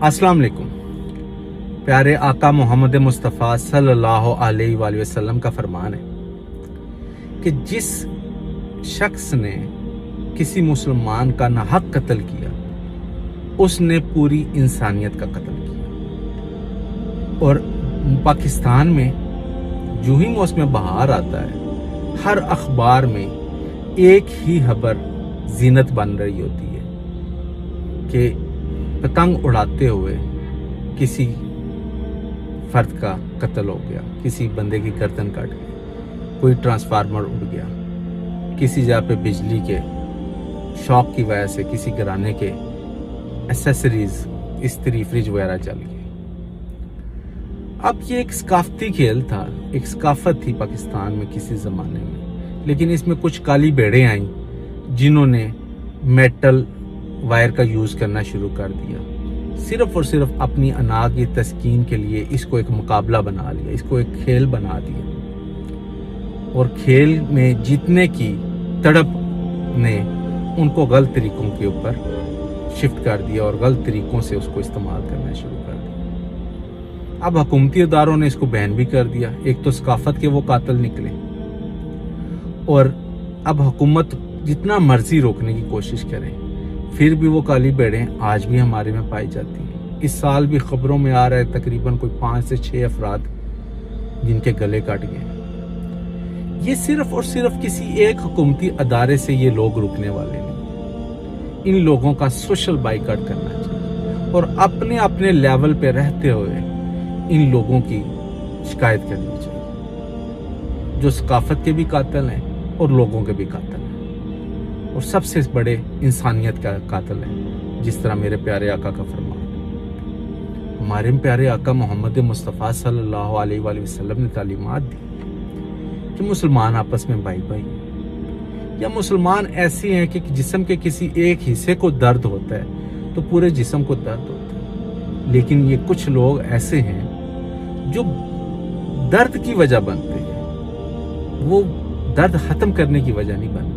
अस्सलाम वालेकुम। प्यारे आका मोहम्मद मुस्तफ़ा सल्लल्लाहु अलैहि वसल्लम का फरमान है कि जिस शख्स ने किसी मुसलमान का नाहक कत्ल किया उसने पूरी इंसानियत का कत्ल किया। और पाकिस्तान में जो ही मौसम बहार आता है हर अखबार में एक ही खबर जीनत बन रही होती है कि पतंग उड़ाते हुए किसी फर्द का कत्ल हो गया, किसी बंदे की गर्दन काट गई, कोई ट्रांसफार्मर उड़ गया, किसी जगह पे बिजली के शॉक की वजह से किसी घराने के एसेसरीज इस्त्री फ्रिज वगैरह जल गए। अब ये एक सकाफती खेल था, एक सकाफत थी पाकिस्तान में किसी ज़माने में, लेकिन इसमें कुछ काली भेड़ें आईं जिन्होंने मेटल वायर का यूज़ करना शुरू कर दिया, सिर्फ और सिर्फ अपनी अना की तस्कीन के लिए इसको एक मुकाबला बना लिया, इसको एक खेल बना दिया। और खेल में जीतने की तड़प ने उनको गलत तरीकों के ऊपर शिफ्ट कर दिया और गलत तरीकों से उसको इस्तेमाल करना शुरू कर दिया। अब हुकूमती इदारों ने इसको बैन भी कर दिया। एक तो सकाफत के वो कातिल निकले और अब हुकूमत जितना मर्जी रोकने की कोशिश करें फिर भी वो काली भेड़ें आज भी हमारे में पाई जाती हैं। इस साल भी खबरों में आ रहा है तकरीबन कोई 5 से 6 अफराद जिनके गले कट गए। ये सिर्फ और सिर्फ किसी एक हुकूमती अदारे से ये लोग रुकने वाले नहीं। इन लोगों का सोशल बाइकआउट करना चाहिए और अपने अपने लेवल पे रहते हुए इन लोगों की शिकायत करनी चाहिए जो सकाफत के भी कातिल हैं और लोगों के भी कातिल हैं और सबसे बड़े इंसानियत का कातिल है, जिस तरह मेरे प्यारे आका का फरमान है। हमारे प्यारे आका मोहम्मद मुस्तफ़ा सल्लल्लाहु अलैहि वसल्लम ने तालीमात दी कि मुसलमान आपस में भाई भाई या मुसलमान ऐसे हैं कि जिस्म के किसी एक हिस्से को दर्द होता है तो पूरे जिस्म को दर्द होता है। लेकिन ये कुछ लोग ऐसे हैं जो दर्द की वजह बनते हैं, वो दर्द खत्म करने की वजह नहीं बनते।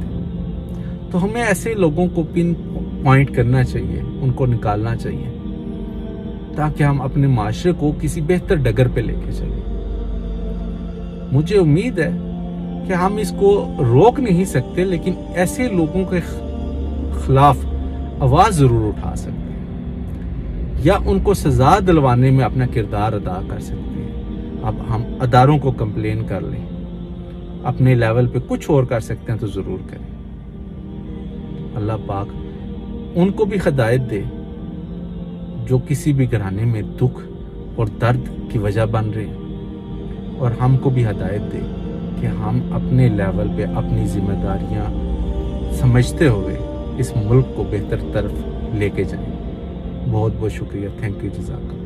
तो हमें ऐसे लोगों को पिन पॉइंट करना चाहिए, उनको निकालना चाहिए ताकि हम अपने माशरे को किसी बेहतर डगर पे लेके चलें। मुझे उम्मीद है कि हम इसको रोक नहीं सकते, लेकिन ऐसे लोगों के खिलाफ आवाज जरूर उठा सकते हैं या उनको सजा दिलवाने में अपना किरदार अदा कर सकते हैं। अब हम अदारों को कंप्लेन कर लें, अपने लेवल पे कुछ और कर सकते हैं तो जरूर करें। अल्लाह पाक उनको भी हिदायत दे जो किसी भी घराने में दुख और दर्द की वजह बन रहे हैं, और हमको भी हिदायत दे कि हम अपने लेवल पे अपनी जिम्मेदारियां समझते हुए इस मुल्क को बेहतर तरफ लेके जाएं। बहुत बहुत शुक्रिया। Thank you. जज़ाकल्लाह।